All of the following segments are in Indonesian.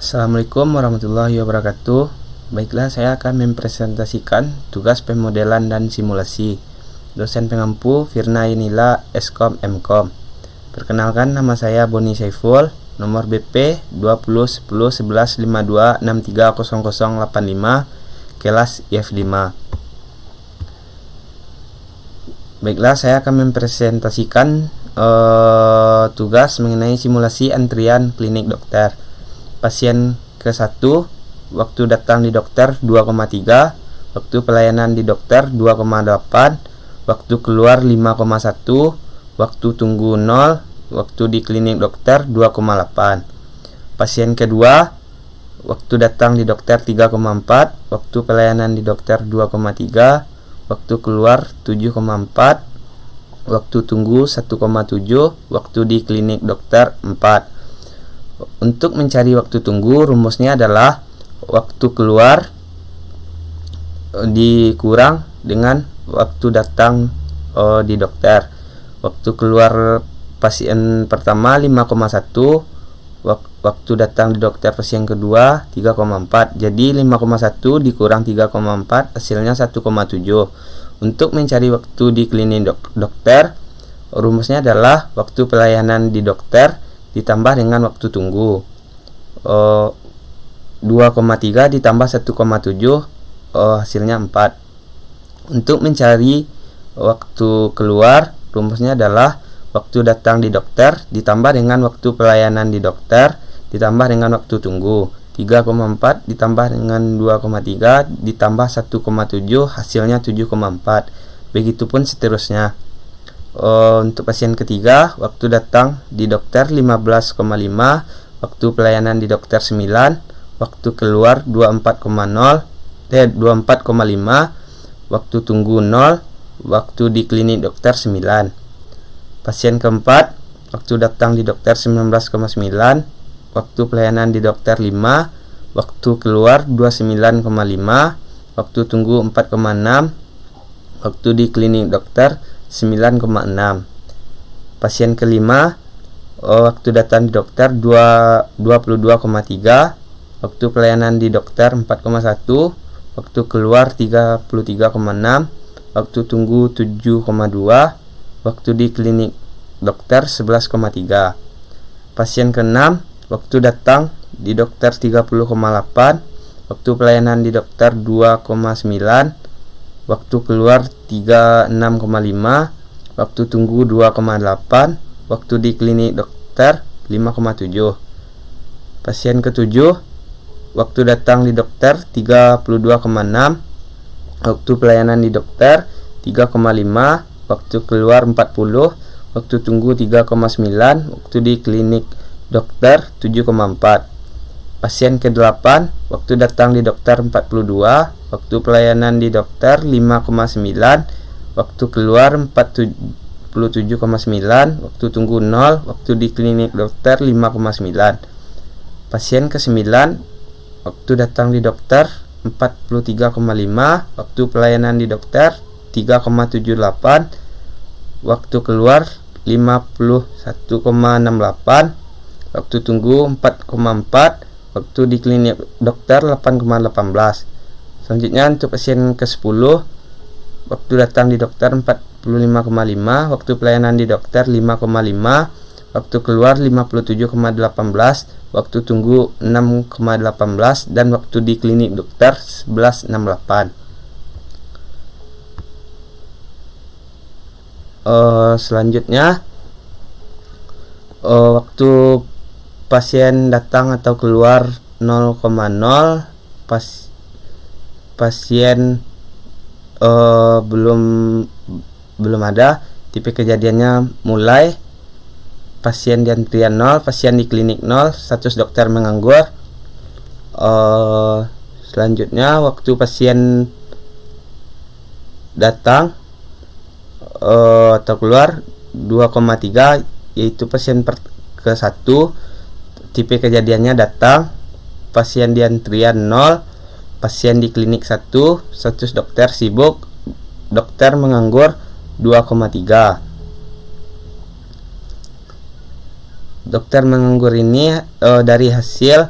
Assalamualaikum warahmatullahi wabarakatuh. Baiklah, saya akan mempresentasikan tugas pemodelan dan simulasi. Dosen pengampu Firna Yunila, Eskom Mkom. Perkenalkan, nama saya Boni Saiful, nomor BP 20101152630085, kelas IF5. Baiklah, saya akan mempresentasikan tugas mengenai simulasi antrian klinik dokter. Pasien ke-1, waktu datang di dokter 2,3, waktu pelayanan di dokter 2,8, waktu keluar 5,1, waktu tunggu 0, waktu di klinik dokter 2,8. Pasien kedua, waktu datang di dokter 3,4, waktu pelayanan di dokter 2,3, waktu keluar 7,4, waktu tunggu 1,7, waktu di klinik dokter 4. Untuk mencari waktu tunggu, rumusnya adalah waktu keluar dikurang dengan waktu datang di dokter. Waktu keluar pasien pertama 5,1, waktu datang di dokter pasien kedua 3,4. Jadi 5,1 dikurang 3,4 hasilnya 1,7. Untuk mencari waktu di klinik dokter, rumusnya adalah waktu pelayanan di dokter ditambah dengan waktu tunggu. 2,3 ditambah 1,7, hasilnya 4. Untuk mencari waktu keluar, rumusnya adalah waktu datang di dokter ditambah dengan waktu pelayanan di dokter ditambah dengan waktu tunggu. 3,4 ditambah dengan 2,3 ditambah 1,7, hasilnya 7,4. Begitupun seterusnya. Untuk pasien ketiga, waktu datang di dokter 15,5, waktu pelayanan di dokter 9, waktu keluar 24,5, waktu tunggu 0, waktu di klinik dokter 9. Pasien keempat, waktu datang di dokter 19,9, waktu pelayanan di dokter 5, waktu keluar 29,5, waktu tunggu 4,6, waktu di klinik dokter 9,6. Pasien kelima, waktu datang di dokter 22,3, waktu pelayanan di dokter 4,1, waktu keluar 33,6, waktu tunggu 7,2, waktu di klinik dokter 11,3. Pasien keenam, waktu datang di dokter 30,8, waktu pelayanan di dokter 2,9, waktu keluar 36,5, waktu tunggu 2,8, waktu di klinik dokter 5,7. Pasien ketujuh, waktu datang di dokter 32,6, waktu pelayanan di dokter 3,5, waktu keluar 40, waktu tunggu 3,9, waktu di klinik dokter 7,4. Pasien ke-8, waktu datang di dokter 42, waktu pelayanan di dokter 5,9, waktu keluar 47,9, waktu tunggu 0, waktu di klinik dokter 5,9. Pasien ke-9, waktu datang di dokter 43,5, waktu pelayanan di dokter 3,78, waktu keluar 51,68, waktu tunggu 4,4, waktu di klinik dokter 8,18. Selanjutnya untuk pasien ke-10, waktu datang di dokter 45,5, waktu pelayanan di dokter 5,5, waktu keluar 57,18, waktu tunggu 6,18, dan waktu di klinik dokter 11,68. Selanjutnya, waktu pasien datang atau keluar 0,0, pasien belum ada, tipe kejadiannya mulai, pasien di antrian 0, pasien di klinik 0, status dokter menganggur. Selanjutnya, waktu pasien datang atau keluar 2,3, yaitu pasien ke-1, tipe kejadiannya datang, pasien di antrian 0, pasien di klinik 1, status dokter sibuk, dokter menganggur 2,3. Dokter menganggur ini dari hasil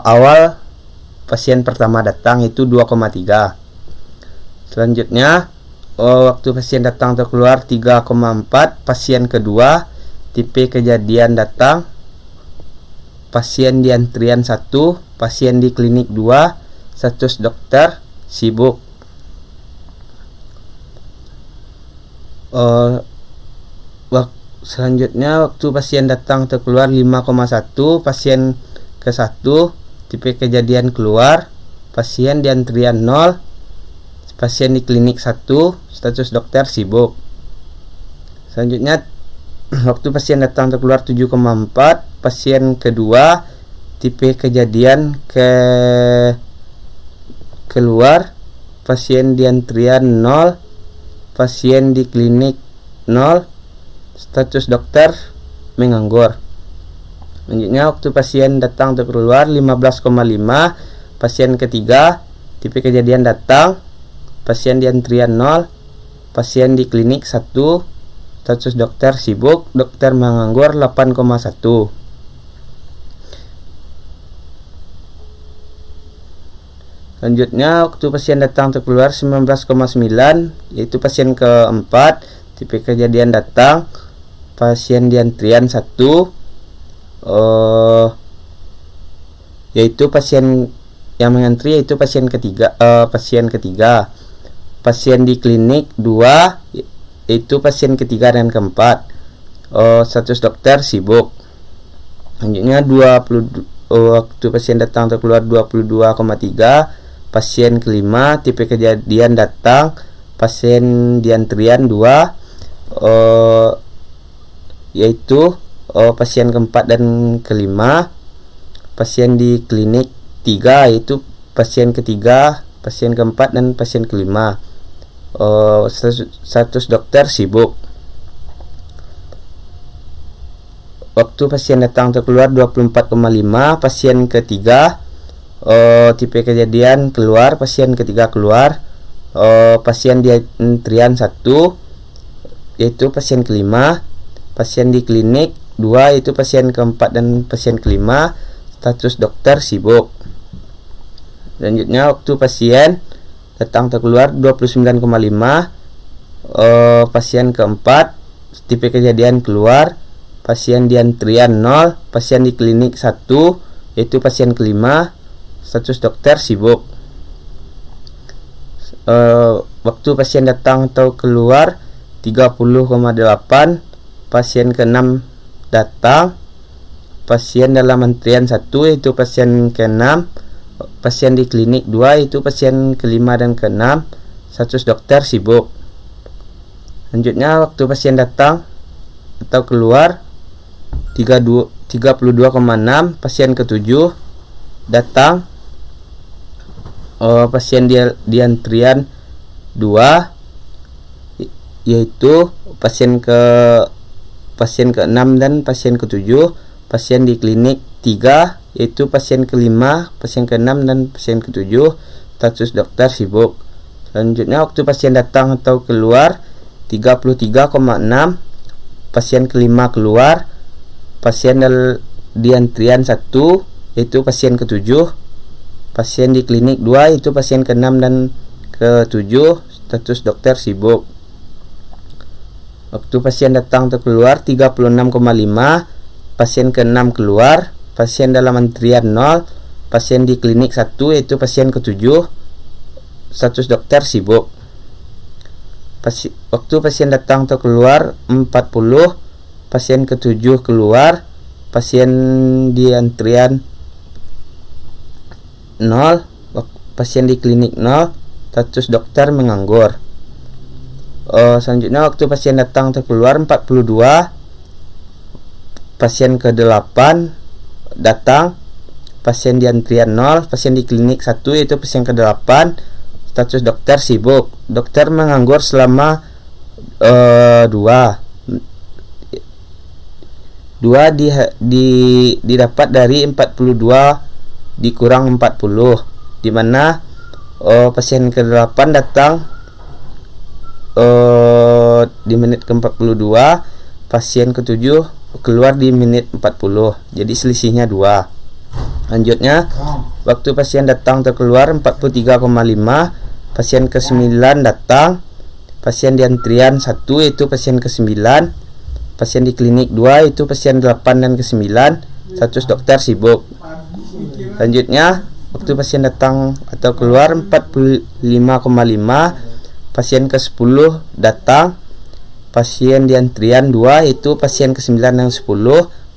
awal pasien pertama datang itu 2,3. Selanjutnya waktu pasien datang atau keluar 3,4. Pasien kedua tipe kejadian datang, pasien di antrian 1, pasien di klinik 2, status dokter sibuk. Selanjutnya waktu pasien datang atau keluar 5,1. Pasien ke 1 tipe kejadian keluar, pasien di antrian 0, pasien di klinik 1, status dokter sibuk. Selanjutnya waktu pasien datang atau keluar 7,4. Pasien kedua tipe kejadian keluar, pasien di antrian 0, pasien di klinik 0, status dokter menganggur. Selanjutnya waktu pasien datang atau keluar 15,5. Pasien ketiga tipe kejadian datang, pasien di antrian 0, pasien di klinik 1, status dokter sibuk, dokter menganggur 8,1. Selanjutnya waktu pasien datang atau keluar 19,9, yaitu pasien keempat tipe kejadian datang, pasien di antrian 1, yaitu pasien yang mengantri yaitu pasien ketiga. Pasien di klinik 2, yaitu pasien ketiga dan keempat, status dokter sibuk. Selanjutnya waktu pasien datang atau keluar 22,3. Pasien kelima tipe kejadian datang, pasien di antrian 2, yaitu pasien keempat dan kelima. Pasien di klinik 3, yaitu pasien ketiga, pasien keempat dan pasien kelima, status dokter sibuk. Waktu pasien datang atau keluar 24,5. Pasien ketiga tipe kejadian keluar, pasien ketiga keluar, pasien di antrian 1, yaitu pasien kelima. Pasien di klinik 2, yaitu pasien keempat dan pasien kelima, status dokter sibuk. Selanjutnya waktu pasien datang atau keluar 29,5. Pasien keempat tipe kejadian keluar, pasien di antrian 0, pasien di klinik 1, yaitu pasien kelima, status dokter sibuk. Waktu pasien datang atau keluar 30,8. Pasien ke-6 datang, pasien dalam antrian 1, yaitu pasien ke-6, pasien di klinik 2, yaitu pasien kelima dan ke-6, status dokter sibuk. Selanjutnya waktu pasien datang atau keluar 32,6. Pasien ke-7 datang, pasien di antrian 2, yaitu pasien ke-6 dan pasien ke-7. Pasien di klinik 3, yaitu pasien kelima, pasien ke-6 dan pasien ke-7, status dokter sibuk. Selanjutnya waktu pasien datang atau keluar 33,6. Pasien kelima keluar, pasien di antrian 1, yaitu pasien ke-7, pasien di klinik 2, yaitu pasien ke-6 dan ke-7, status dokter sibuk. Waktu pasien datang atau keluar 36,5. Pasien ke-6 keluar, pasien dalam antrian 0, pasien di klinik 1, yaitu pasien ke-7, status dokter sibuk. Waktu pasien datang atau keluar 40. Pasien ke-7 keluar, pasien di antrian 0, pasien di klinik 0, status dokter menganggur. Selanjutnya waktu pasien datang atau keluar 42. Pasien ke-8 datang, pasien di antrian 0, pasien di klinik 1, yaitu pasien ke-8, status dokter sibuk. Dokter menganggur selama 2 didapat dari 42 dikurang 40, dimana pasien ke-8 datang di menit ke-42, pasien ke-7 keluar di menit 40. Jadi selisihnya 2. Lanjutnya, waktu pasien datang terkeluar 43,5. Pasien ke-9 datang. Pasien di antrian 1 yaitu pasien ke-9. Pasien di klinik 2 itu pasien 8 dan ke-9. Status dokter sibuk. Selanjutnya, waktu pasien datang atau keluar 45,5. Pasien ke-10 datang. Pasien di antrian 2 yaitu pasien ke-9 dan 10.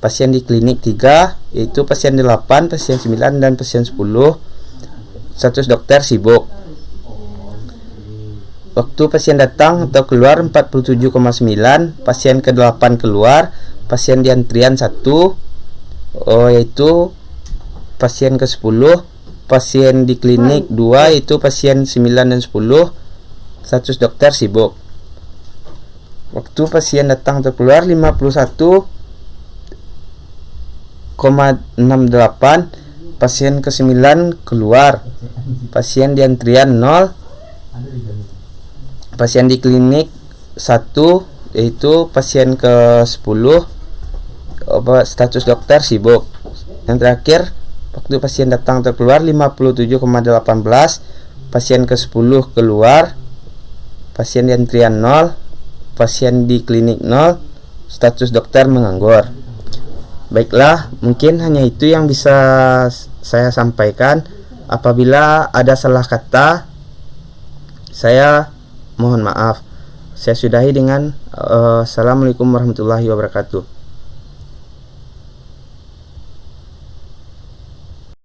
Pasien di klinik 3 yaitu pasien 8, pasien 9 dan pasien 10. Status dokter sibuk. Waktu pasien datang atau keluar 47,9. Pasien ke-8 keluar. Pasien di antrian 1 yaitu pasien ke-10. Pasien di klinik 2 yaitu pasien 9 dan 10. Status dokter sibuk. Waktu pasien datang atau keluar 51,68. Pasien ke-9 keluar. Pasien di antrian 0. Pasien di klinik 1 yaitu pasien ke-10. Status dokter sibuk. Yang terakhir, waktu pasien datang atau keluar 57,18. Pasien ke-10 keluar. Pasien di antrian 0. Pasien di klinik 0. Status dokter menganggur. Baiklah, mungkin hanya itu yang bisa saya sampaikan. Apabila ada salah kata, saya mohon maaf. Saya sudahi dengan Assalamualaikum warahmatullahi wabarakatuh.